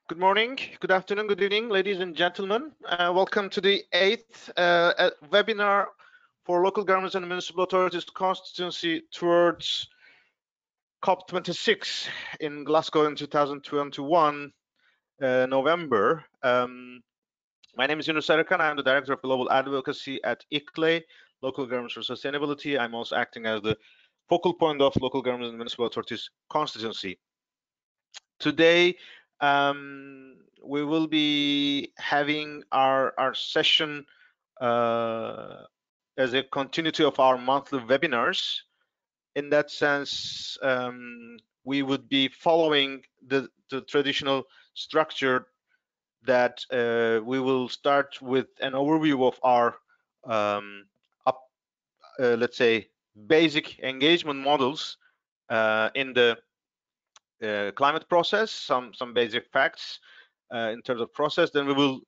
Good morning, good afternoon, good evening, ladies and gentlemen. Welcome to the 8th webinar for local governments and municipal authorities constituency towards COP26 in Glasgow in 2021, November. My name is Yunus Arikan. I'm the Director of Global Advocacy at ICLEI, Local Governments for Sustainability. I'm also acting as the focal point of local governments and municipal authorities constituency. Today, we will be having our session as a continuity of our monthly webinars. In that sense, we would be following the traditional structure that we will start with an overview of our, let's say, basic engagement models in the climate process, some basic facts in terms of process. Then we will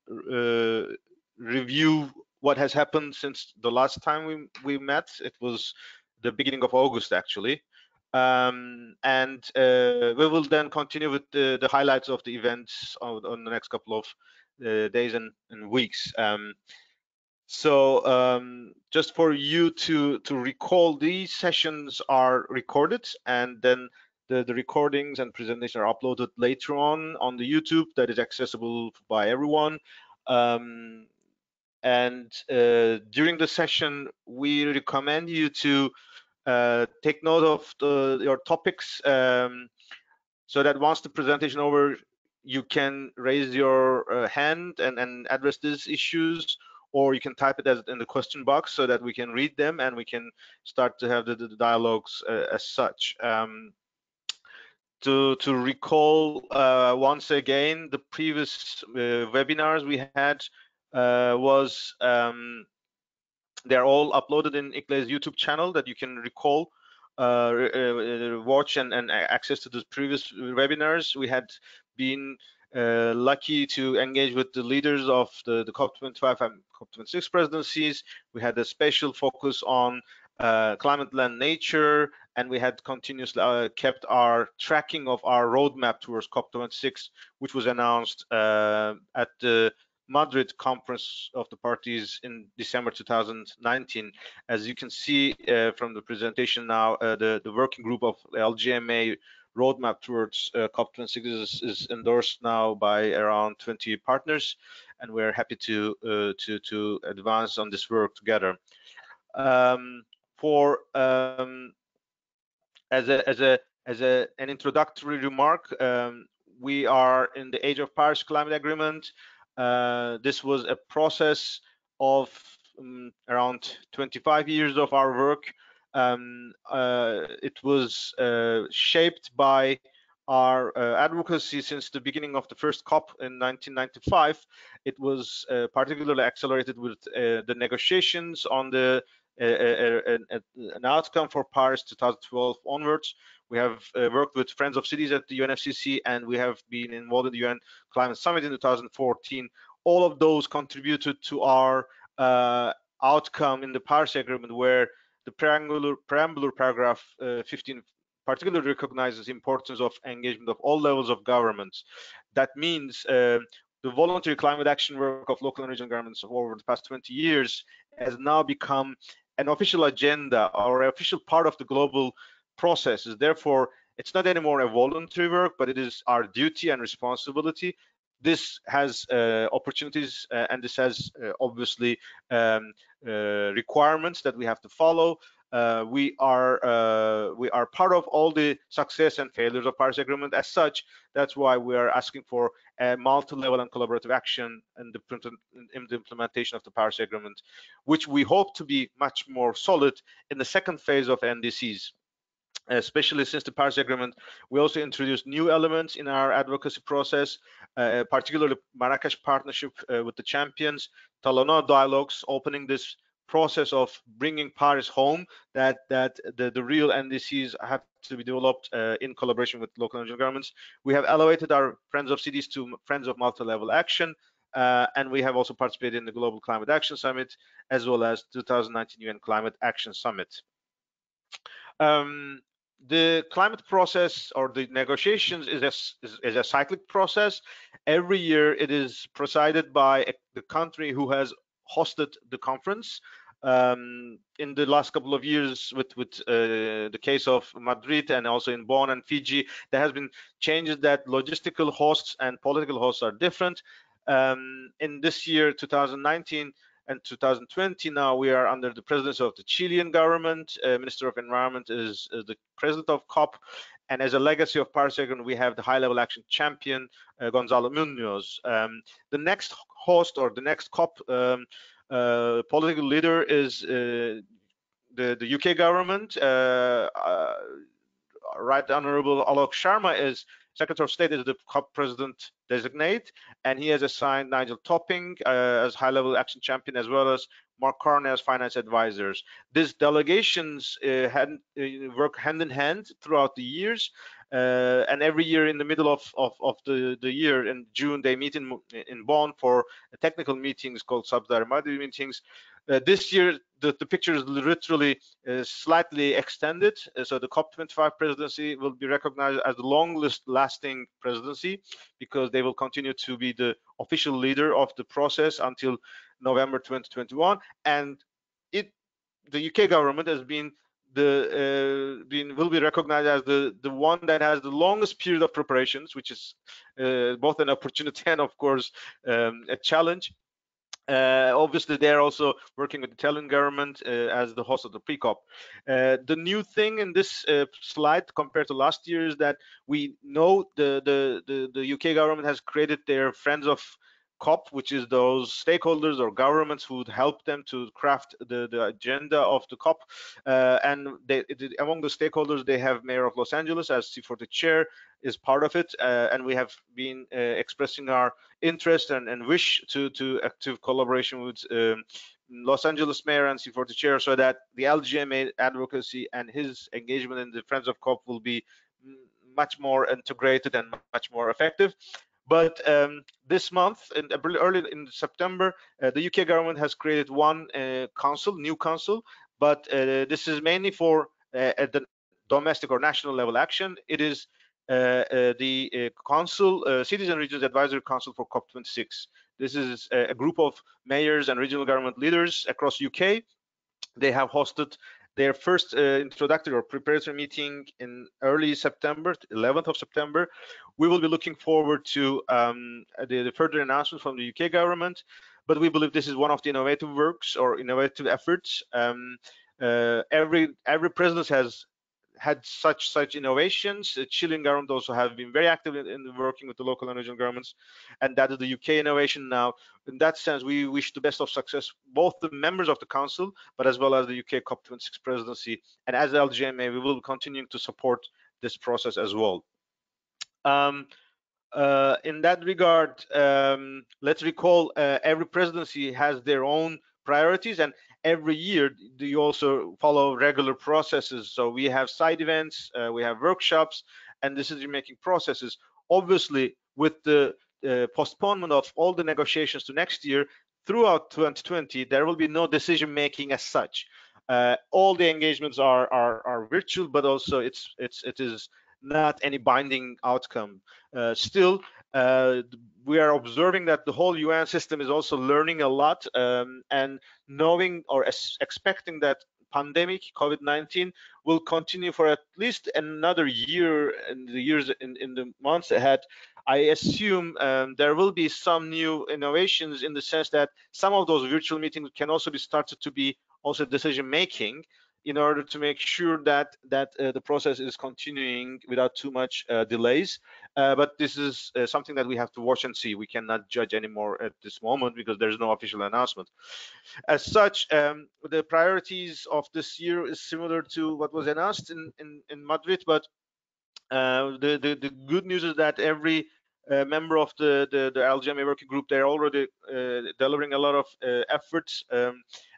review what has happened since the last time we met. It was the beginning of August, actually. And we will then continue with the highlights of the events on the next couple of days and weeks. Just for you to recall, these sessions are recorded, and then the recordings and presentation are uploaded later on the YouTube that is accessible by everyone. During the session, we recommend you to take note of your topics, so that once the presentation over, you can raise your hand and address these issues, or you can type it in the question box so that we can read them and we can start to have the dialogues as such. To recall once again, the previous webinars we had was they're all uploaded in ICLEI's YouTube channel that you can recall, watch and access to the previous webinars. We had been lucky to engage with the leaders of the COP25 and COP26 presidencies. We had a special focus on climate, land, nature, and we had continuously kept our tracking of our roadmap towards COP26, which was announced at the Madrid conference of the parties in December 2019. As you can see from the presentation now, the working group of LGMA roadmap towards COP26 is endorsed now by around 20 partners, and we're happy to advance on this work together. As an introductory remark, we are in the age of Paris Climate Agreement. This was a process of around 25 years of our work. It was shaped by our advocacy since the beginning of the first COP in 1995. It was particularly accelerated with the negotiations on an outcome for Paris 2012 onwards. We have worked with Friends of Cities at the UNFCCC, and we have been involved in the UN Climate Summit in 2014. All of those contributed to our outcome in the Paris Agreement, where the preambular paragraph 15 particularly recognizes the importance of engagement of all levels of governments. That means the voluntary climate action work of local and regional governments over the past 20 years has now become an official agenda or an official part of the global processes. Therefore, it's not anymore a voluntary work, but it is our duty and responsibility. This has opportunities, and this has obviously requirements that we have to follow. We are part of all the success and failures of Paris Agreement. As such, that's why we are asking for a multi-level and collaborative action in the implementation of the Paris Agreement, which we hope to be much more solid in the second phase of NDCs. Especially since the Paris Agreement, we also introduced new elements in our advocacy process, particularly Marrakech partnership with the champions, Talona dialogues, opening this process of bringing Paris home, that the real NDCs have to be developed in collaboration with local and regional governments. We have elevated our Friends of Cities to Friends of Multi-Level Action, and we have also participated in the Global Climate Action Summit, as well as 2019 UN Climate Action Summit. the climate process or the negotiations is a cyclic process. Every year it is presided by the country who has hosted the conference. In the last couple of years, with the case of Madrid and also in Bonn and Fiji, there has been changes that logistical hosts and political hosts are different. In this year, 2019, and 2020, now we are under the presidency of the Chilean government. Minister of Environment is the president of COP, and as a legacy of Paris Agreement, we have the high-level action champion, Gonzalo Munoz. The next host or the next COP political leader is the UK government. Right Honorable Alok Sharma is Secretary of State, is the COP president designate, and he has assigned Nigel Topping as high-level action champion, as well as Mark Carney as finance advisors. These delegations work hand in hand throughout the years, and every year in the middle of the year in June, they meet in Bonn for technical meetings called subsidiary meetings. This year, the picture is literally slightly extended. So the COP25 presidency will be recognized as the longest lasting presidency, because they will continue to be the official leader of the process until November 2021. And the UK government has been will be recognized as the one that has the longest period of preparations, which is both an opportunity and, of course, a challenge. Obviously, they're also working with the Italian government as the host of the pre-COP. The new thing in this slide compared to last year is that we know the UK government has created their Friends of COP, which is those stakeholders or governments who would help them to craft the agenda of the COP. And among the stakeholders, they have Mayor of Los Angeles as C40 chair, is part of it, and we have been expressing our interest and wish to active collaboration with Los Angeles Mayor and C40 chair, so that the LGMA advocacy and his engagement in the Friends of COP will be much more integrated and much more effective. But this month, early in September, the UK government has created one new council, but this is mainly for at the domestic or national level action. It is the Council, Cities and Regions Advisory Council for COP26. This is a group of mayors and regional government leaders across UK. They have hosted their first introductory or preparatory meeting in early September, 11th of September. We will be looking forward to the further announcement from the UK government, but we believe this is one of the innovative works or innovative efforts. Every presidency has had such innovations. The Chilean government also have been very active in working with the local and regional governments, and that is the UK innovation now. In that sense, we wish the best of success, both the members of the council, but as well as the UK COP26 presidency. And as LGMA, we will continue to support this process as well. In that regard, let's recall every presidency has their own priorities, and every year you also follow regular processes. So we have side events, we have workshops, and decision-making processes. Obviously, with the postponement of all the negotiations to next year, throughout 2020, there will be no decision-making as such. All the engagements are virtual, but also it is not any binding outcome. Still, we are observing that the whole UN system is also learning a lot, and knowing or expecting that pandemic COVID-19 will continue for at least another year in the months ahead. I assume there will be some new innovations in the sense that some of those virtual meetings can also be started to be also decision making, in order to make sure that the process is continuing without too much delays. But this is something that we have to watch and see. We cannot judge anymore at this moment because there's no official announcement. As such, the priorities of this year is similar to what was announced in Madrid, but the good news is that every member of the LGMA working group, they're already delivering a lot of efforts,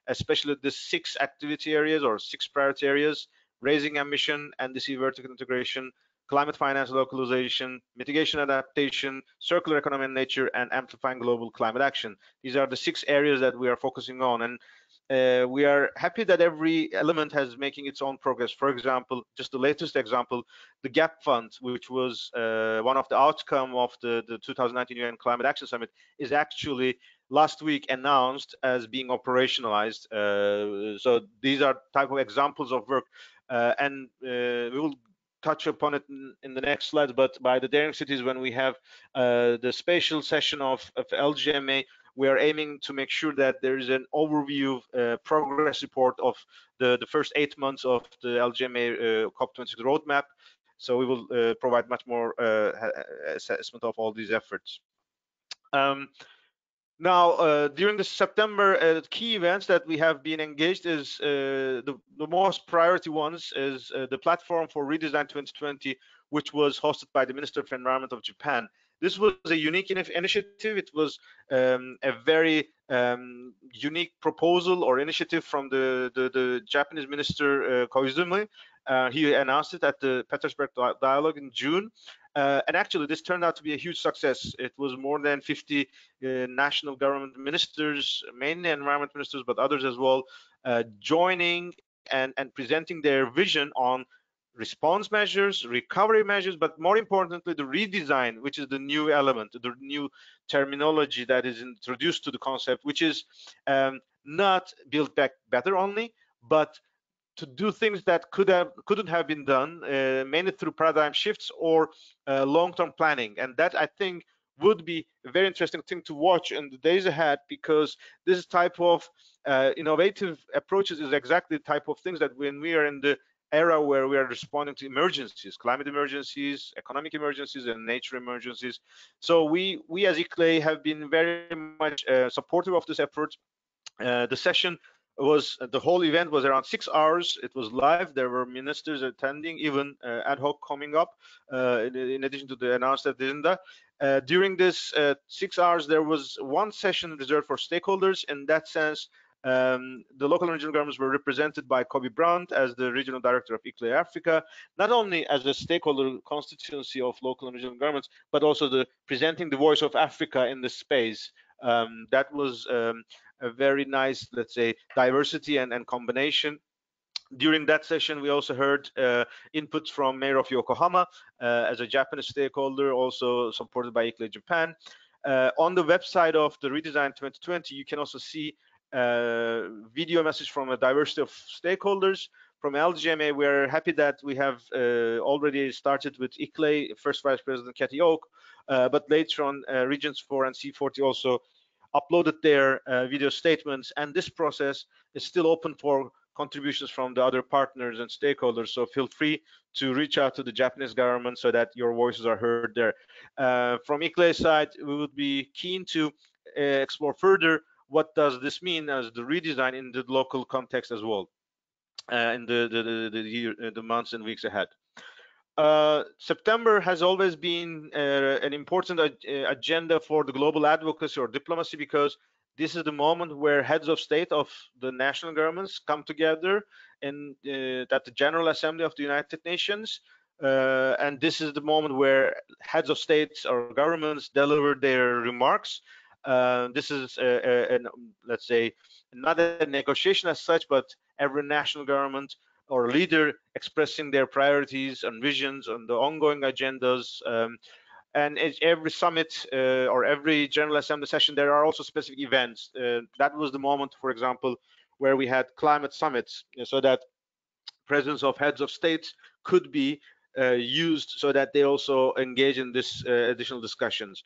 especially the 6 activity areas or 6 priority areas: raising ambition, NDC vertical integration, climate finance localization, mitigation adaptation, circular economy and nature, and amplifying global climate action. These are the 6 areas that we are focusing on. And we are happy that every element has making its own progress. For example, just the latest example, the GAP Fund, which was one of the outcome of the 2019 UN Climate Action Summit, is actually last week announced as being operationalized. So these are type of examples of work, and we will touch upon it in the next slides. But by the Daring Cities, when we have the spatial session of LGMA, we are aiming to make sure that there is an overview progress report of the first 8 months of the LGMA COP26 roadmap. So we will provide much more assessment of all these efforts. Now, during the September key events that we have been engaged is the most priority ones is the platform for Redesign 2020, which was hosted by the Minister of Environment of Japan. This was a unique initiative. It was a very unique proposal or initiative from the Japanese Minister Koizumi. He announced it at the Petersburg Dialogue in June. And actually, this turned out to be a huge success. It was more than 50 national government ministers, mainly environment ministers, but others as well, joining and presenting their vision on response measures, recovery measures, but more importantly, the redesign, which is the new element, the new terminology that is introduced to the concept, which is not build back better only, but to do things that couldn't have been done, mainly through paradigm shifts or long-term planning. And that, I think, would be a very interesting thing to watch in the days ahead, because this type of innovative approaches is exactly the type of things that when we are in the era where we are responding to emergencies, climate emergencies, economic emergencies, and nature emergencies. So we as ICLEI have been very much supportive of this effort. The session was, the whole event was around 6 hours. It was live. There were ministers attending, even ad hoc coming up, in addition to the announced agenda. During this 6 hours, there was one session reserved for stakeholders. In that sense, the local and regional governments were represented by Kobe Brandt as the regional director of ICLEI Africa, not only as a stakeholder constituency of local and regional governments, but also presenting the voice of Africa in the space. That was a very nice, let's say, diversity and combination. During that session, we also heard inputs from Mayor of Yokohama as a Japanese stakeholder, also supported by ICLEI Japan. On the website of the Redesign 2020, you can also see video message from a diversity of stakeholders. From LGMA, we're happy that we have already started with ICLEI, first Vice President Kathy Oak, but later on Regions 4 and C40 also uploaded their video statements, and this process is still open for contributions from the other partners and stakeholders. So feel free to reach out to the Japanese government so that your voices are heard there. From ICLEI side, we would be keen to explore further what does this mean as the redesign in the local context as well, in the months and weeks ahead. September has always been an important agenda for the global advocacy or diplomacy, because this is the moment where heads of state of the national governments come together at the General Assembly of the United Nations. And this is the moment where heads of states or governments deliver their remarks. This is, let's say, not a negotiation as such, but every national government or leader expressing their priorities and visions on the ongoing agendas. And every summit or every General Assembly session, there are also specific events. That was the moment, for example, where we had climate summits, so that presence of heads of states could be used so that they also engage in this additional discussions.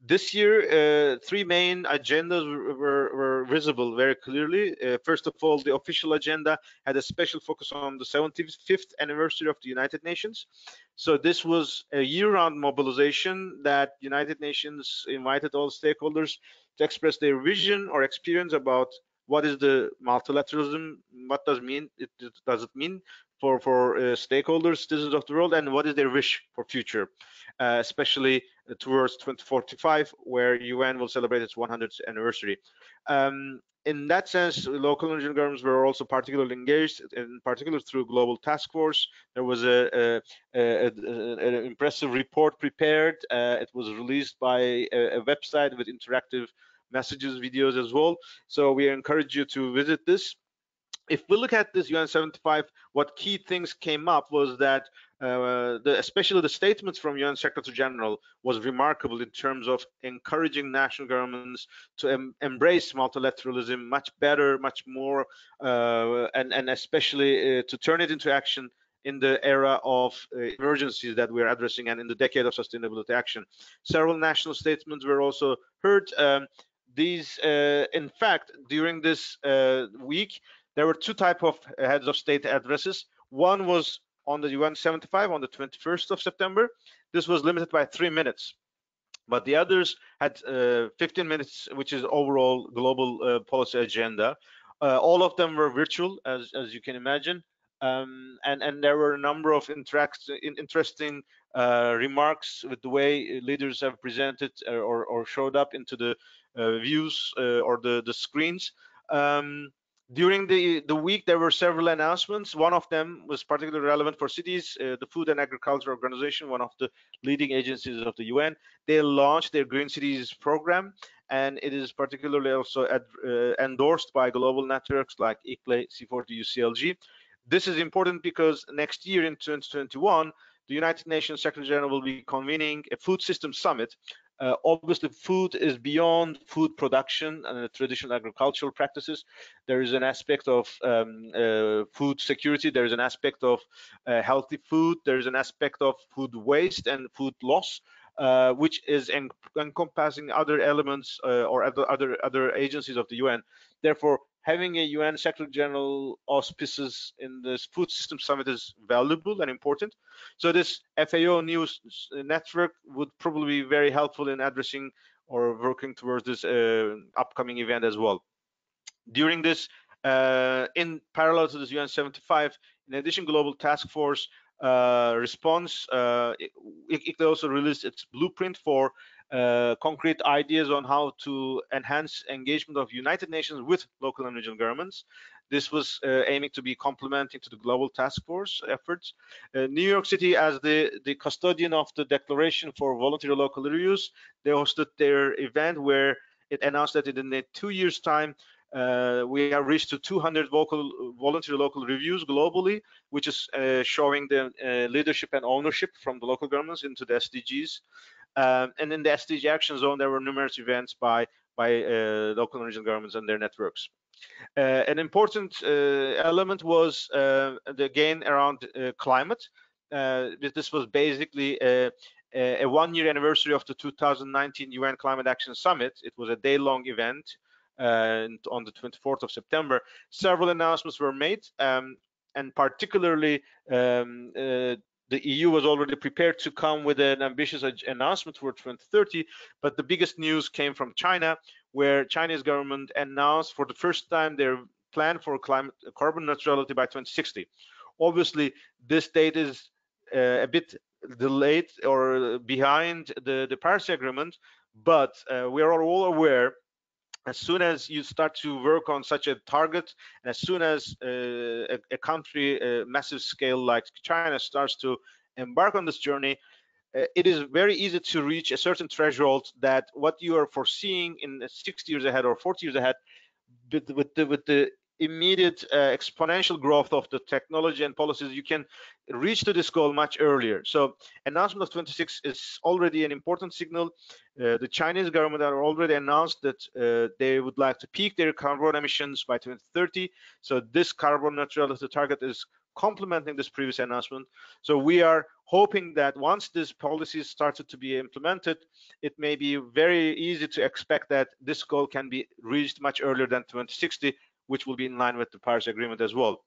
This year, three main agendas were visible very clearly. First of all, the official agenda had a special focus on the 75th anniversary of the United Nations. So this was a year-round mobilization that United Nations invited all stakeholders to express their vision or experience about what is the multilateralism, what does it mean for stakeholders, citizens of the world, and what is their wish for future, especially towards 2045, where UN will celebrate its 100th anniversary. In that sense, local and regional governments were also particularly engaged, in particular through Global Task Force. There was an impressive report prepared. It was released by a website with interactive messages, videos as well. So we encourage you to visit this. If we look at this UN 75, what key things came up was that especially the statements from UN Secretary General was remarkable in terms of encouraging national governments to embrace multilateralism much better, much more, and especially to turn it into action in the era of emergencies that we're addressing and in the decade of sustainability action. Several national statements were also heard. In fact, during this week, there were two types of heads of state addresses. One was on the UN 75 on the 21st of September. This was limited by 3 minutes, but the others had 15 minutes, which is overall global policy agenda. All of them were virtual, as you can imagine, and there were a number of interesting remarks with the way leaders have presented or showed up into the views or the screens. During the week, there were several announcements. One of them was particularly relevant for cities. The Food and Agriculture Organization, one of the leading agencies of the UN, they launched their Green Cities program, and it is particularly also endorsed by global networks like ICLEI, C40, UCLG. This is important because next year in 2021, the United Nations Secretary General will be convening a food system summit. Obviously, food is beyond food production and traditional agricultural practices. There is an aspect of food security. There is an aspect of healthy food. There is an aspect of food waste and food loss, which is encompassing other elements or other agencies of the UN. Therefore, having a UN Secretary General auspices in this food system summit is valuable and important. So this FAO news network would probably be very helpful in addressing or working towards this upcoming event as well. During this, in parallel to this UN 75, in addition, Global Task Force response, ICLEI also released its blueprint for concrete ideas on how to enhance engagement of United Nations with local and regional governments. This was aiming to be complementing to the Global Task Force efforts. New York City, as the custodian of the Declaration for Voluntary Local Reviews, they hosted their event where it announced that in 2 years' time, we have reached to 200 voluntary local reviews globally, which is showing the leadership and ownership from the local governments into the SDGs. And in the SDG Action Zone, there were numerous events by local and regional governments and their networks. An important element was the gain around climate. This was basically a 1-year anniversary of the 2019 UN Climate Action Summit. It was a day-long event on the 24th of September. Several announcements were made, and particularly the EU was already prepared to come with an ambitious announcement for 2030, but the biggest news came from China, where Chinese government announced for the first time their plan for carbon neutrality by 2060. Obviously, this date is a bit delayed or behind the Paris Agreement, but we are all aware, as soon as you start to work on such a target, and as soon as a country, a massive scale like China, starts to embark on this journey, it is very easy to reach a certain threshold that what you are foreseeing in 60 years ahead or 40 years ahead, with the immediate exponential growth of the technology and policies, you can reach to this goal much earlier. So announcement of 26 is already an important signal. The Chinese government have already announced that they would like to peak their carbon emissions by 2030. So this carbon neutrality target is complementing this previous announcement. So we are hoping that once this policy started to be implemented, it may be very easy to expect that this goal can be reached much earlier than 2060, which will be in line with the Paris Agreement as well.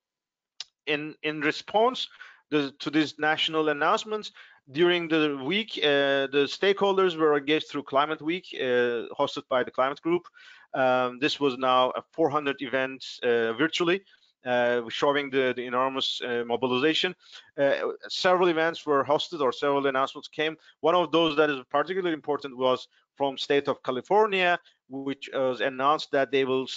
In response to these national announcements, during the week, the stakeholders were engaged through Climate Week, hosted by the Climate Group. This was now 400 events virtually, showing the enormous mobilization. Several events were hosted, or several announcements came. One of those that is particularly important was from state of California, which was announced that they will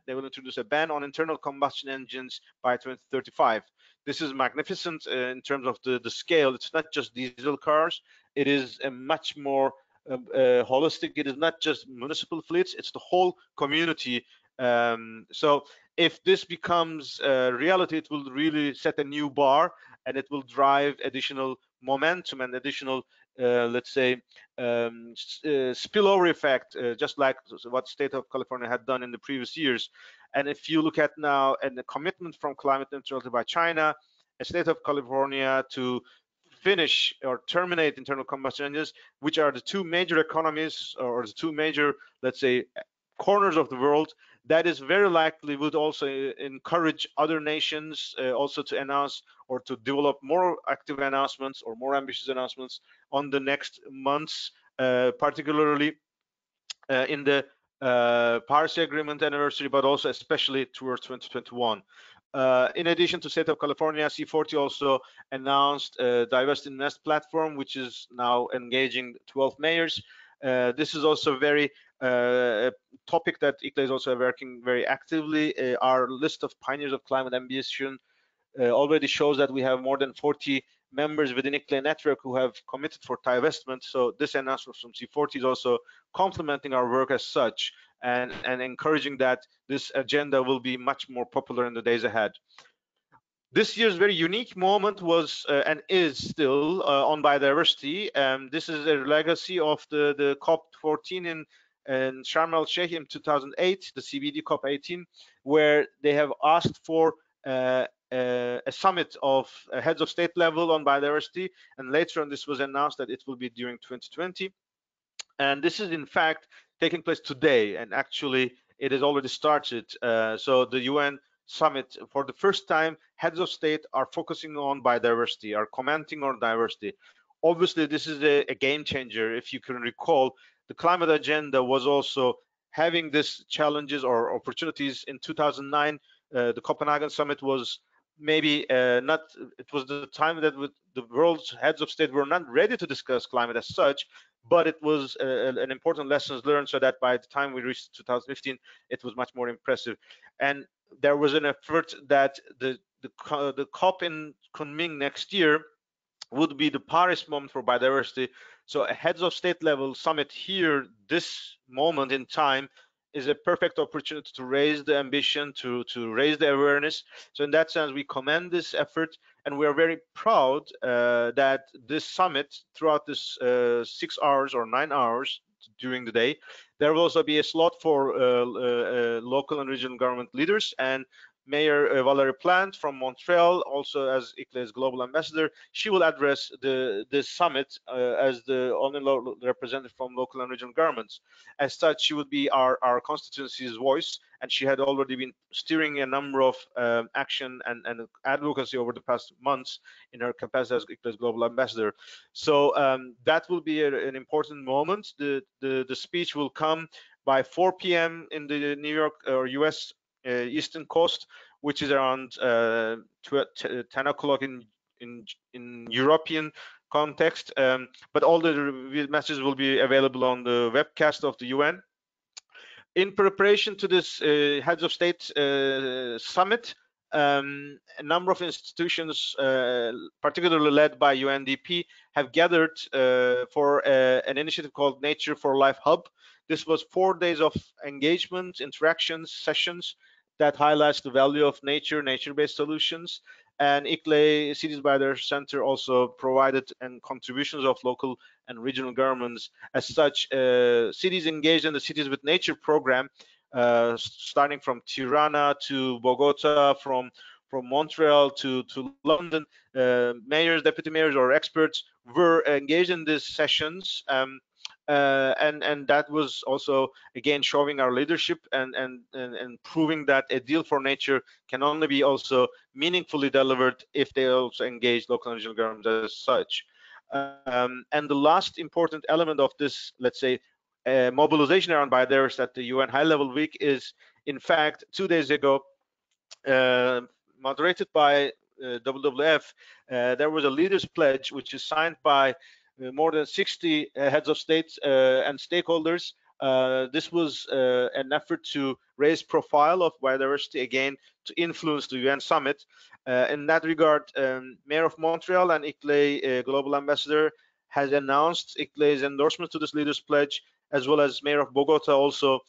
introduce a ban on internal combustion engines by 2035. This is magnificent in terms of the scale. It's not just diesel cars. It is a much more holistic. It is not just municipal fleets, it's the whole community. So if this becomes reality, it will really set a new bar, and it will drive additional momentum and additional, let's say, spillover effect, just like what state of California had done in the previous years. And if you look at now, and the commitment from climate neutrality by China, a state of California to finish or terminate internal combustion engines, which are the two major economies, or the two major, let's say, corners of the world, that is very likely would also encourage other nations also to announce or to develop more active announcements or more ambitious announcements on the next months, particularly in the Paris Agreement anniversary, but also especially towards 2021. In addition to state of California, C40 also announced a Divest Invest platform, which is now engaging 12 mayors. This is also very topic that ICLEI is also working very actively. Our list of pioneers of climate ambition already shows that we have more than 40 members within ICLEI network who have committed for divestment. So this announcement from C40 is also complementing our work as such, and encouraging that this agenda will be much more popular in the days ahead. This year's very unique moment was and is still on biodiversity. This is a legacy of the COP14 in Sharm el-Sheikh in 2008, the CBD COP18, where they have asked for a summit of heads of state level on biodiversity, and later on this was announced that it will be during 2020. And this is in fact taking place today, and actually it has already started. So the UN summit, for the first time, heads of state are focusing on biodiversity, are commenting on diversity. Obviously, this is a game changer. If you can recall, the climate agenda was also having these challenges or opportunities in 2009. The Copenhagen summit was maybe not, it was the time that the world's heads of state were not ready to discuss climate as such, but it was an important lessons learned, so that by the time we reached 2015, it was much more impressive. And there was an effort that the COP in Kunming next year would be the Paris moment for biodiversity. So a heads of state level summit here, this moment in time, is a perfect opportunity to raise the ambition, to raise the awareness. So in that sense, we commend this effort, and we are very proud that this summit, throughout this 6 hours or 9 hours during the day, there will also be a slot for local and regional government leaders, and Mayor Valérie Plante from Montreal, also as ICLEI's global ambassador, she will address this summit as the only representative from local and regional governments. As such, she would be our constituency's voice, and she had already been steering a number of action and advocacy over the past months in her capacity as ICLEI's global ambassador. So that will be an important moment. The speech will come by 4 p.m. in the New York or US Eastern Coast, which is around 10 o'clock in European context. But all the messages will be available on the webcast of the UN. In preparation to this heads of state summit, a number of institutions, particularly led by UNDP, have gathered for an initiative called Nature for Life Hub. This was 4 days of engagement, interactions, sessions that highlights the value of nature, nature-based solutions. And ICLEI Cities by their Center also provided contributions of local and regional governments. As such, cities engaged in the Cities with Nature program, starting from Tirana to Bogota, from Montreal to London, mayors, deputy mayors, or experts were engaged in these sessions. And that was also again showing our leadership and proving that a deal for nature can only be also meaningfully delivered if they also engage local and regional governments as such. And the last important element of this, let's say, mobilization around biodiversity at the UN High-Level Week is, in fact, 2 days ago, moderated by WWF, there was a leaders pledge which is signed by more than 60 heads of states and stakeholders. This was an effort to raise profile of biodiversity, again, to influence the UN summit. In that regard, Mayor of Montreal and ICLEI Global Ambassador has announced ICLEI's endorsement to this Leaders Pledge, as well as Mayor of Bogota also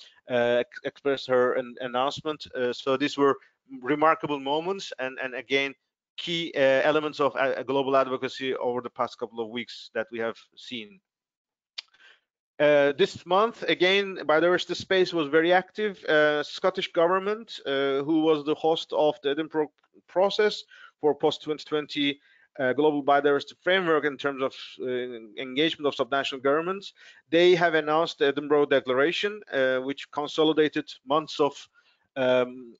expressed her announcement. So these were remarkable moments, and again, key elements of global advocacy over the past couple of weeks that we have seen. This month, again, biodiversity space was very active. Scottish government, who was the host of the Edinburgh process for post-2020 global biodiversity framework in terms of engagement of subnational governments, they have announced the Edinburgh Declaration, which consolidated months of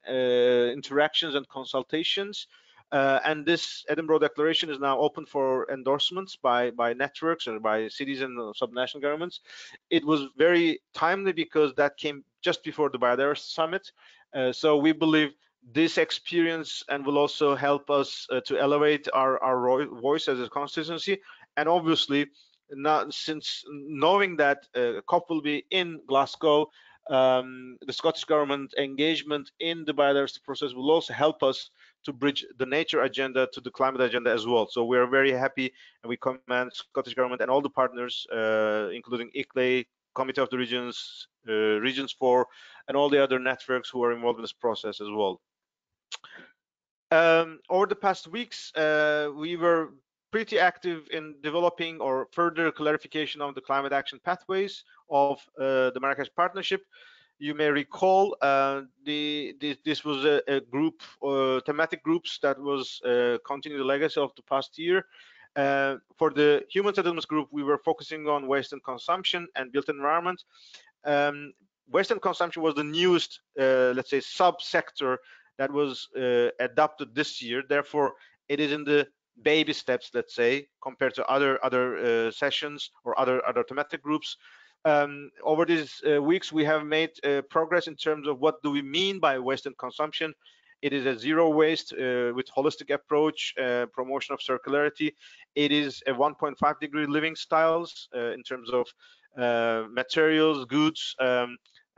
interactions and consultations. And this Edinburgh Declaration is now open for endorsements by networks or by cities and subnational governments. It was very timely because that came just before the Biodiversity Summit. So we believe this experience and will also help us to elevate our voice as a constituency. And obviously, since knowing that COP will be in Glasgow, the Scottish Government engagement in the biodiversity process will also help us to bridge the nature agenda to the climate agenda as well. So we are very happy, and we commend Scottish Government and all the partners, including ICLEI, Committee of the Regions, Regions 4, and all the other networks who are involved in this process as well. Over the past weeks, we were pretty active in developing or further clarification of the climate action pathways of the Marrakech Partnership. You may recall this was a group, thematic groups that was continuing the legacy of the past year. For the human settlements group, we were focusing on waste and consumption and built environment. Waste and consumption was the newest, let's say, subsector that was adopted this year. Therefore, it is in the baby steps, let's say, compared to other sessions or other thematic groups. Over these weeks, we have made progress in terms of what do we mean by waste and consumption. It is a zero waste with holistic approach, promotion of circularity. It is a 1.5 degree living styles in terms of materials, goods,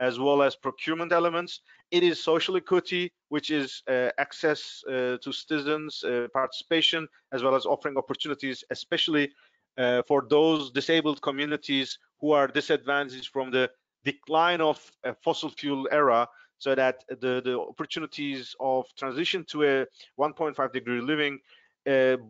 as well as procurement elements. It is social equity, which is access to citizens, participation, as well as offering opportunities, especially for those disabled communities who are disadvantaged from the decline of a fossil fuel era, so that the opportunities of transition to a 1.5 degree living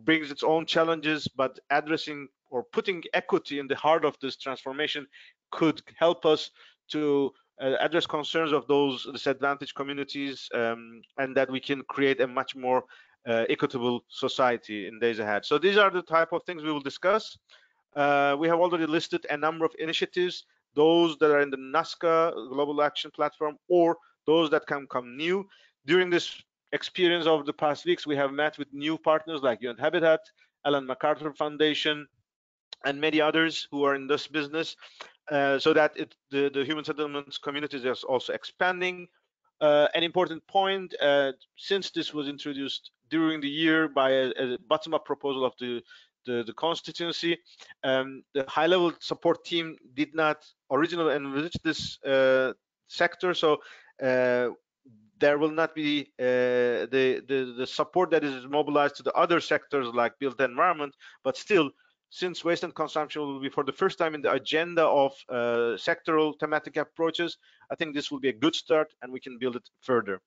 brings its own challenges, but addressing or putting equity in the heart of this transformation could help us to address concerns of those disadvantaged communities, and that we can create a much more equitable society in days ahead. So these are the type of things we will discuss. We have already listed a number of initiatives, those that are in the NASCA Global Action Platform or those that can come new. During this experience of the past weeks, we have met with new partners like UN Habitat, Ellen MacArthur Foundation, and many others who are in this business, so that the human settlements communities is also expanding. An important point, since this was introduced during the year by a bottom-up proposal of the constituency, the high-level support team did not originally envisage this sector, so there will not be the support that is mobilized to the other sectors like built environment, but still, since waste and consumption will be for the first time in the agenda of sectoral thematic approaches, I think this will be a good start and we can build it further.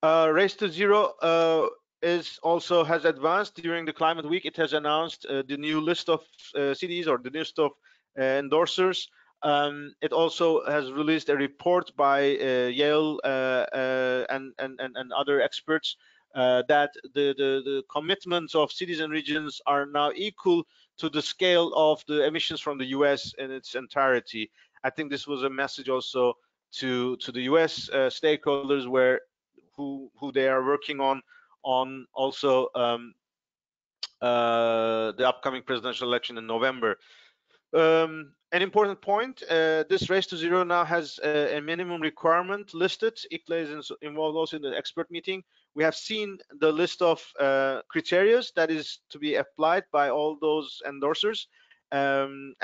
Race to Zero also has advanced during the climate week. It has announced the new list of cities or the list of endorsers. It also has released a report by Yale and other experts that the commitments of cities and regions are now equal to the scale of the emissions from the US in its entirety. I think this was a message also to the US stakeholders who they are working on also the upcoming presidential election in November. An important point, this Race to Zero now has a minimum requirement listed. ICLEI is involved also in the expert meeting. We have seen the list of criteria that is to be applied by all those endorsers, and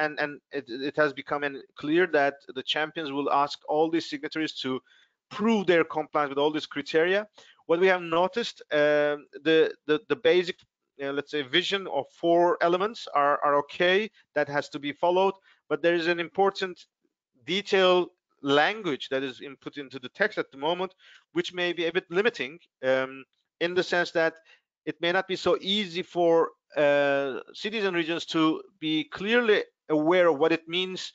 it has become clear that the champions will ask all these signatories to prove their compliance with all these criteria. What we have noticed, the basic let's say, vision of 4 elements are okay. That has to be followed, but there is an important detailed language that is input into the text at the moment, which may be a bit limiting, in the sense that it may not be so easy for cities and regions to be clearly aware of what it means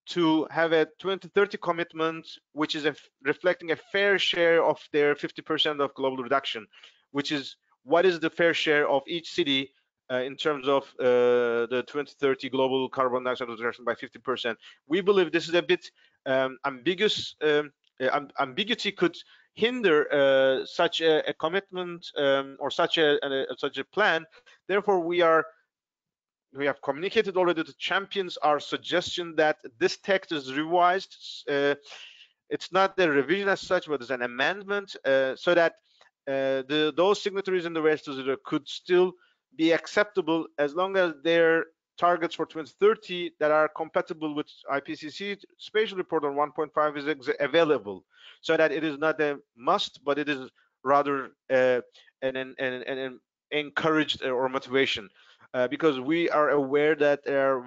to have a 2030 commitment, which is reflecting a fair share of their 50% of global reduction, which is what is the fair share of each city in terms of the 2030 global carbon dioxide reduction by 50%. We believe this is a bit ambiguous. Ambiguity could hinder such a commitment or such a plan. Therefore, we have communicated already to champions our suggestion that this text is revised. It's not a revision as such, but it's an amendment, so that those signatories in the Race to Zero could still be acceptable as long as their targets for 2030 that are compatible with IPCC spatial report on 1.5 is available, so that it is not a must, but it is rather an encouraged or motivation. Because we are aware that there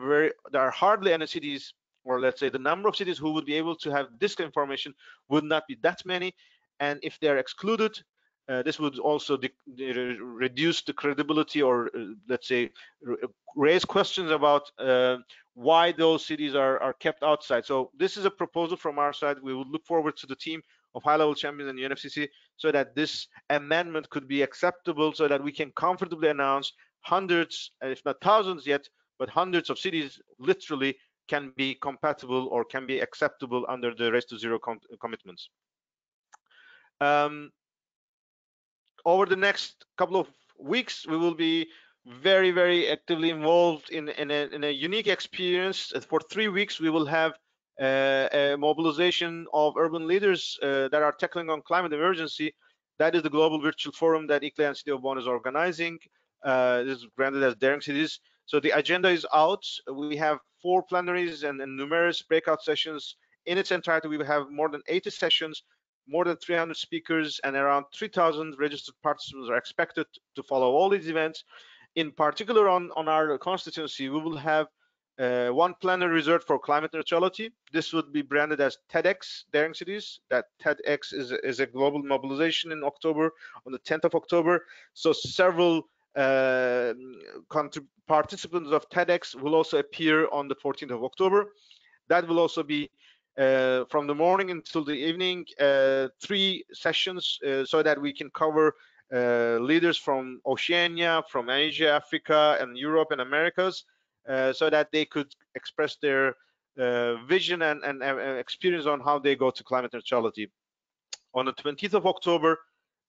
are hardly any cities, or let's say the number of cities who would be able to have this information would not be that many, and if they are excluded, this would also reduce the credibility, or let's say raise questions about why those cities are kept outside. So this is a proposal from our side. We would look forward to the team of high-level champions and UNFCCC so that this amendment could be acceptable, so that we can comfortably announce hundreds, if not thousands yet, but hundreds of cities literally can be compatible or can be acceptable under the Race to Zero commitments. Over the next couple of weeks, we will be very, very actively involved in a unique experience. For 3 weeks, we will have a mobilization of urban leaders that are tackling on climate emergency. That is the global virtual forum that ICLEI and City of Bonn is organizing. This is branded as Daring Cities. So the agenda is out. We have 4 plenaries and numerous breakout sessions. In its entirety, we will have more than 80 sessions, more than 300 speakers, and around 3,000 registered participants are expected to follow all these events. In particular, on our constituency, we will have 1 plenary reserved for climate neutrality. This would be branded as TEDx Daring Cities. That TEDx is a global mobilization in October, on the 10th of October. So several participants of TEDx will also appear on the 14th of October. That will also be from the morning until the evening, 3 sessions, so that we can cover leaders from Oceania, from Asia, Africa, and Europe and Americas, so that they could express their vision and experience on how they go to climate neutrality. On the 20th of October,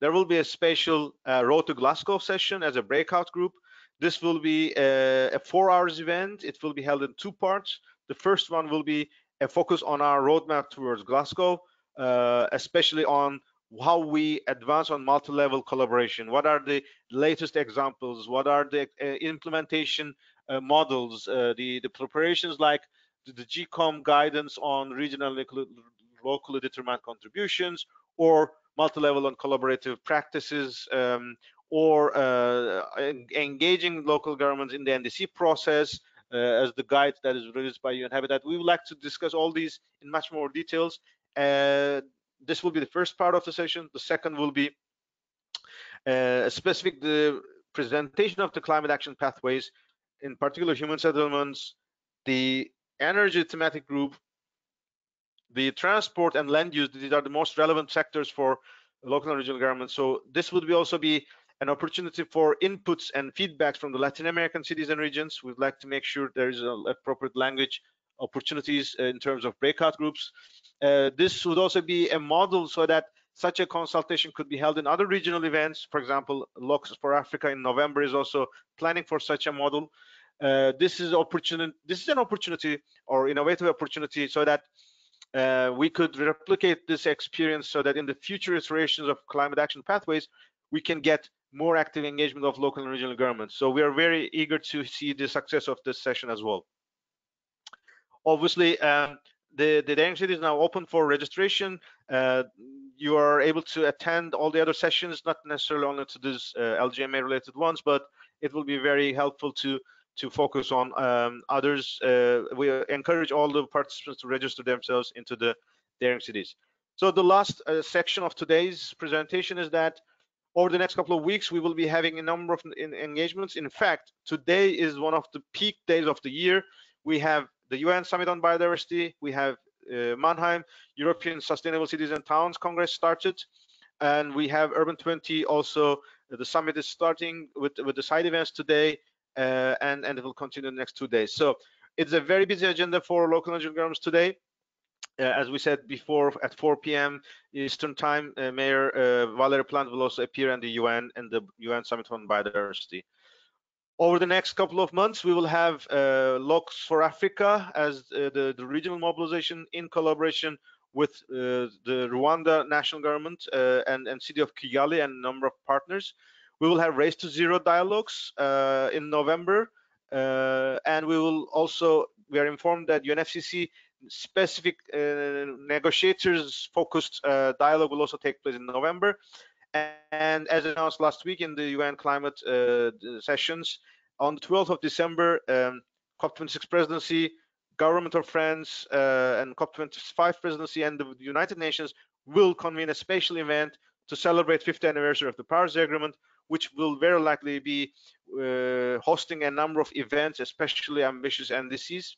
there will be a special Road to Glasgow session as a breakout group. This will be a 4-hour event. It will be held in 2 parts. The first one will be a focus on our roadmap towards Glasgow, especially on how we advance on multi-level collaboration. What are the latest examples? What are the implementation models? The preparations like the GCOM guidance on regional locally determined contributions, or multi-level and collaborative practices, or engaging local governments in the NDC process as the guide that is released by UN Habitat. We would like to discuss all these in much more details. This will be the first part of the session. The second will be specific the presentation of the climate action pathways, in particular human settlements, the energy thematic group, the transport and land use. These are the most relevant sectors for local and regional governments. So this would also be an opportunity for inputs and feedback from the Latin American cities and regions. We'd like to make sure there is appropriate language opportunities in terms of breakout groups. This would also be a model so that such a consultation could be held in other regional events. For example, Locks for Africa in November is also planning for such a model. This is an opportunity or innovative opportunity so that we could replicate this experience, so that in the future iterations of climate action pathways, we can get more active engagement of local and regional governments. So we are very eager to see the success of this session as well. Obviously, the Daring City is now open for registration. You are able to attend all the other sessions, not necessarily only to these LGMA related ones, but it will be very helpful to focus on others. We encourage all the participants to register themselves into the daring cities. So the last section of today's presentation is that over the next couple of weeks, we will be having a number of engagements. In fact, today is one of the peak days of the year. We have the UN Summit on Biodiversity. We have Mannheim European Sustainable Cities and Towns Congress started, and we have Urban 20 also. The summit is starting with the side events today, and it will continue the next 2 days. So it's a very busy agenda for local and regional governments today. As we said before, at 4 p.m. Eastern Time, Mayor Valerie Plante will also appear in the UN and the UN Summit on Biodiversity. Over the next couple of months, we will have Locks for Africa as the regional mobilization in collaboration with the Rwanda national government and city of Kigali and a number of partners. We will have Race to Zero dialogues in November, and we are informed that UNFCCC specific negotiators focused dialogue will also take place in November. And as announced last week in the UN climate sessions, on the 12th of December, COP26 presidency, government of France, and COP25 presidency and the United Nations will convene a special event to celebrate 50th anniversary of the Paris Agreement, which will very likely be hosting a number of events, especially ambitious NDCs.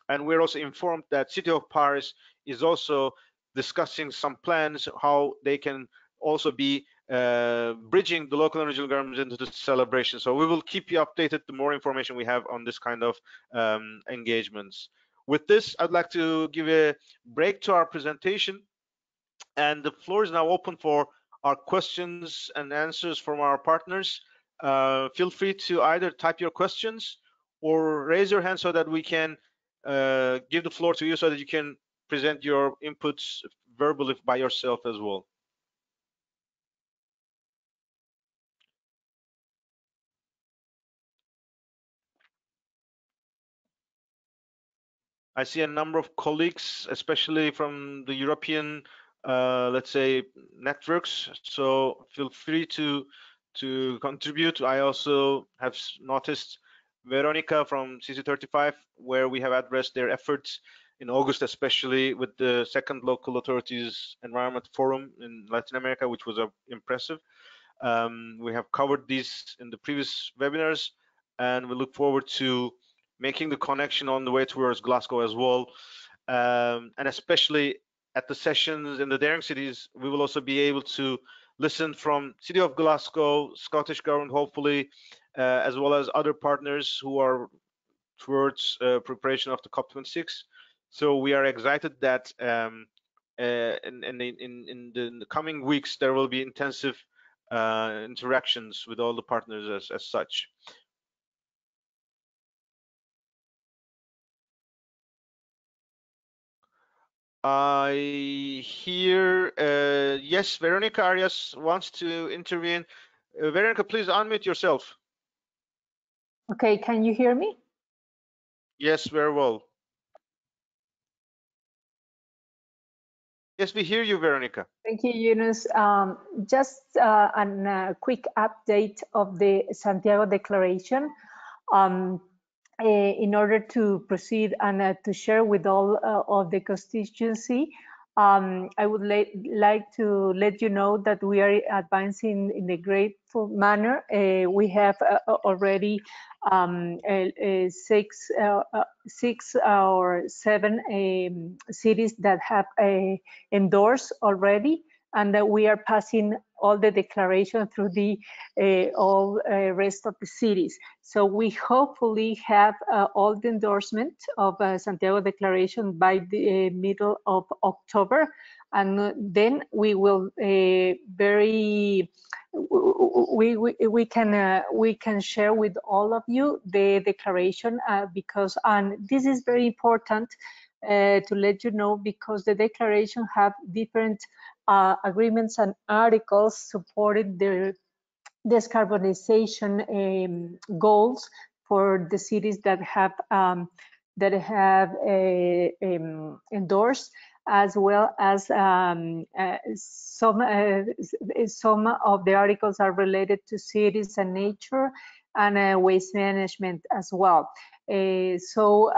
And we're also informed that City of Paris is also discussing some plans how they can also be bridging the local and regional governments into the celebration. So we will keep you updated the more information we have on this kind of engagements. With this, I'd like to give a break to our presentation, and the floor is now open for our questions and answers from our partners. Feel free to either type your questions or raise your hand so that we can give the floor to you so that you can present your inputs verbally by yourself as well. I see a number of colleagues, especially from the European, let's say, networks. So feel free to contribute. I also have noticed Veronica from CC35, where we have addressed their efforts in August, especially with the second local authorities environment forum in Latin America, which was impressive. We have covered these in the previous webinars, and we look forward to making the connection on the way towards Glasgow as well. And especially at the sessions in the daring cities, we will also be able to listen from City of Glasgow, Scottish Government, hopefully, as well as other partners who are towards preparation of the COP26. So we are excited that in the coming weeks, there will be intensive interactions with all the partners as such. I hear, yes, Veronica Arias wants to intervene. Veronica, please unmute yourself. Okay, can you hear me? Yes, very well. Yes, we hear you, Veronica. Thank you, Yunus. Just a quick update of the Santiago Declaration. In order to proceed and to share with all of the constituency, I would like to let you know that we are advancing in a grateful manner. We have already 6 or 7 cities that have endorsed already, and that we are passing all the declaration through the all rest of the cities. So we hopefully have all the endorsement of Santiago Declaration by the middle of October, and then we will we can share with all of you the declaration because this is very important to let you know, because the declaration have different agreements and articles supporting the decarbonization goals for the cities that have endorsed, as well as some of the articles are related to cities and nature, and waste management as well. So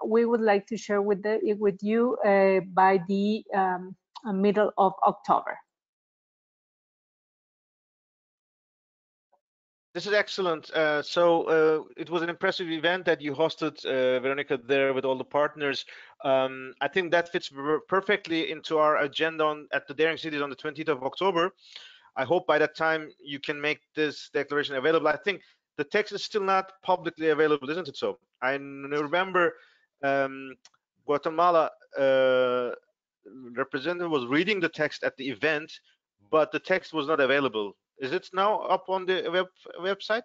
we would like to share with you by the middle of October. This is excellent. So it was an impressive event that you hosted, Veronica, there with all the partners. I think that fits perfectly into our agenda at the Daring Cities on the 20th of October. I hope by that time you can make this declaration available. I think the text is still not publicly available, isn't it so? I remember Guatemala representative was reading the text at the event, but the text was not available. Is it now up on the website?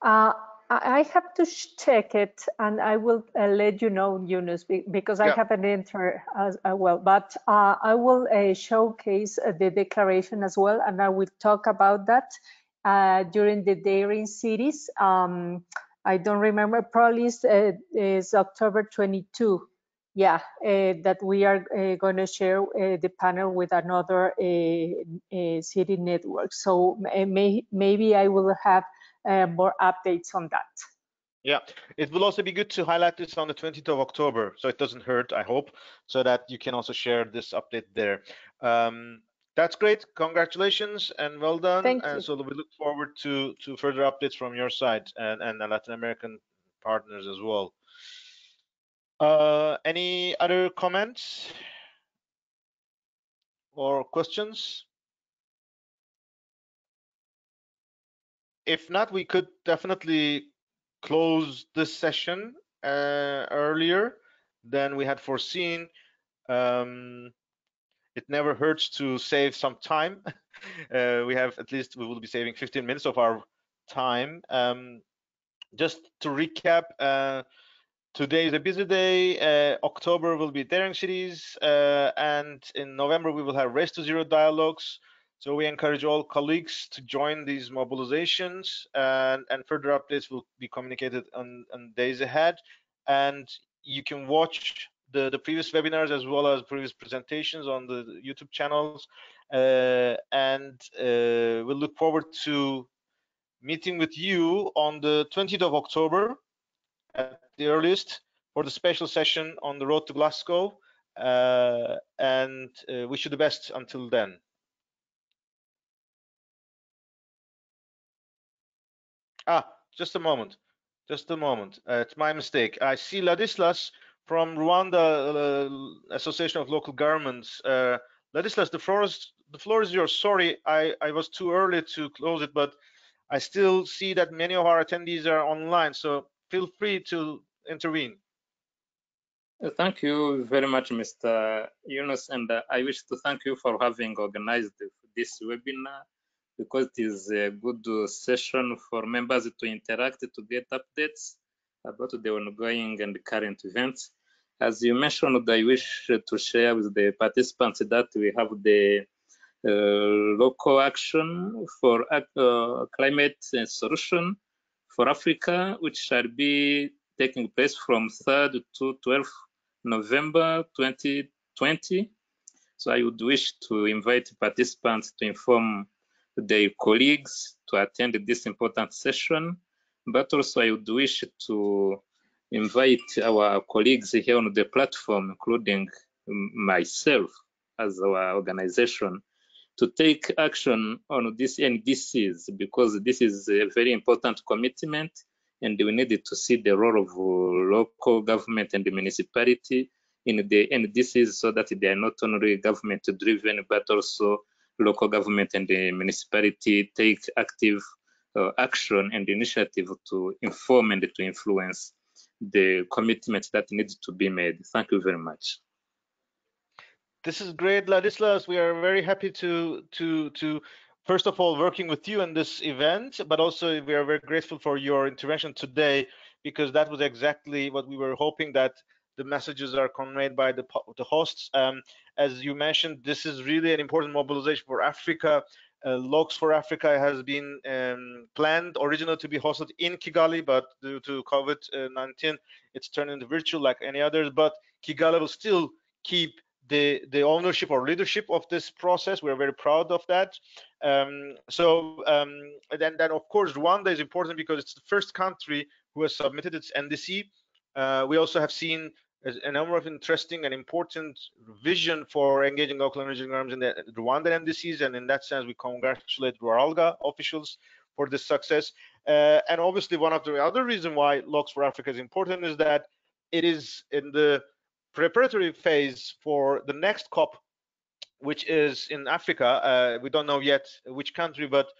I have to check it, and I will let you know, Yunus, because I haven't entered as well. But I will showcase the declaration as well, and I will talk about that during the Daring Cities. I don't remember, probably it's October 22. Yeah, that we are going to share the panel with another city network. So maybe I will have more updates on that. Yeah, it will also be good to highlight this on the 20th of October, so it doesn't hurt, I hope, so that you can also share this update there. That's great. Congratulations and well done. Thank you. So we look forward to further updates from your side and the Latin American partners as well. Any other comments or questions? If not, we could definitely close this session earlier than we had foreseen. It never hurts to save some time. We will be saving 15 minutes of our time. Just to recap, today is a busy day. October will be Daring Cities, and in November we will have Race to Zero dialogues. So we encourage all colleagues to join these mobilizations, and further updates will be communicated on days ahead. And you can watch the previous webinars as well as previous presentations on the YouTube channels, and we'll look forward to meeting with you on the 20th of October at the earliest for the special session on the road to Glasgow, and wish you the best until then. Just a moment. It's my mistake. I see Ladislas from Rwanda Association of Local Governments. Ladislas, the floor is yours. Sorry, I was too early to close it, but I still see that many of our attendees are online, so feel free to intervene. Thank you very much, Mr. Yunus, and I wish to thank you for having organized this webinar, because it is a good session for members to interact, to get updates about the ongoing and current events. As you mentioned, I wish to share with the participants that we have the local action for climate solution for Africa, which shall be taking place from 3rd to 12th November 2020. So I would wish to invite participants to inform their colleagues to attend this important session, but also I would wish to invite our colleagues here on the platform, including myself as our organization, to take action on these NDCs, because this is a very important commitment, and we needed to see the role of local government and the municipality in the NDCs, so that they are not only government driven, but also local government and the municipality take active action and initiative to inform and to influence the commitment that needs to be made. Thank you very much. This is great, Ladislas. We are very happy to first of all working with you in this event, but also we are very grateful for your intervention today, because that was exactly what we were hoping, that the messages are conveyed by the hosts. As you mentioned, this is really an important mobilization for Africa. Logs for Africa has been planned originally to be hosted in Kigali, but due to COVID-19, it's turned into virtual like any others. But Kigali will still keep the ownership or leadership of this process. We're very proud of that. Then of course Rwanda is important because it's the first country who has submitted its NDC. We also have seen a number of interesting and important vision for engaging local and regional governments in the Rwandan NDCs, and in that sense we congratulate RWALGA officials for this success. And obviously one of the other reasons why Locks for Africa is important is that it is in the preparatory phase for the next COP, which is in Africa. We don't know yet which country, but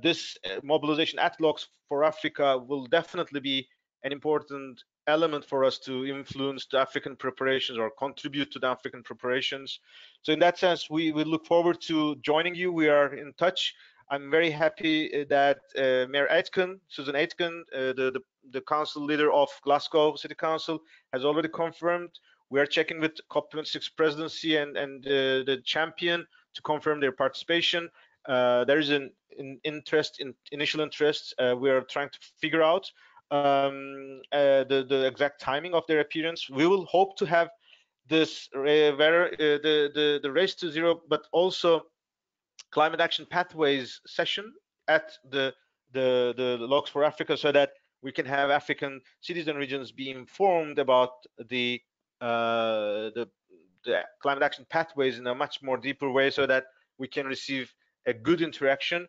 this mobilization at Locks for Africa will definitely be an important element for us to influence the African preparations or contribute to the African preparations. So in that sense, we look forward to joining you. We are in touch. I'm very happy that Mayor Aitken, Susan Aitken, the council leader of Glasgow City Council, has already confirmed. We are checking with COP26 presidency and the champion to confirm their participation. There is an initial interest. We are trying to figure out the exact timing of their appearance. We will hope to have this the race to zero, but also climate action pathways session at the Locks for Africa, so that we can have African cities and regions be informed about the climate action pathways in a much more deeper way, so that we can receive a good interaction.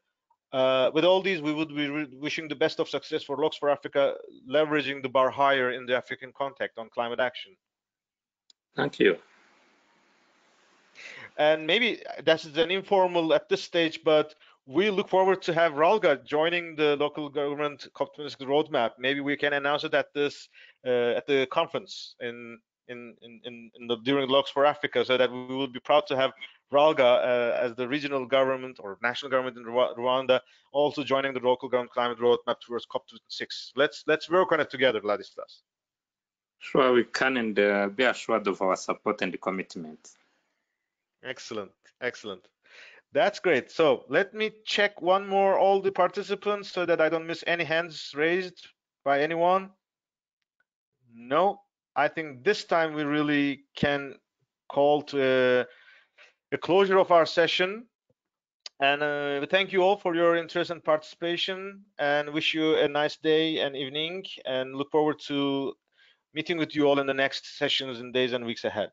With all these, we would be wishing the best of success for Locks for Africa, leveraging the bar higher in the African context on climate action. Thank you. And maybe that's an informal at this stage, but we look forward to have RWALGA joining the local government COP26 roadmap. Maybe we can announce it at this at the conference during Locks for Africa, so that we will be proud to have RWALGA as the regional government or national government in Rwanda also joining the local government climate roadmap towards COP26. Let's work on it together, Ladislas. Sure, we can, and be assured of our support and commitment. Excellent, excellent. That's great. So let me check one more all the participants so that I don't miss any hands raised by anyone. No, I think this time we really can call to a closure of our session. And we thank you all for your interest and participation, and wish you a nice day and evening, and look forward to meeting with you all in the next sessions in days and weeks ahead.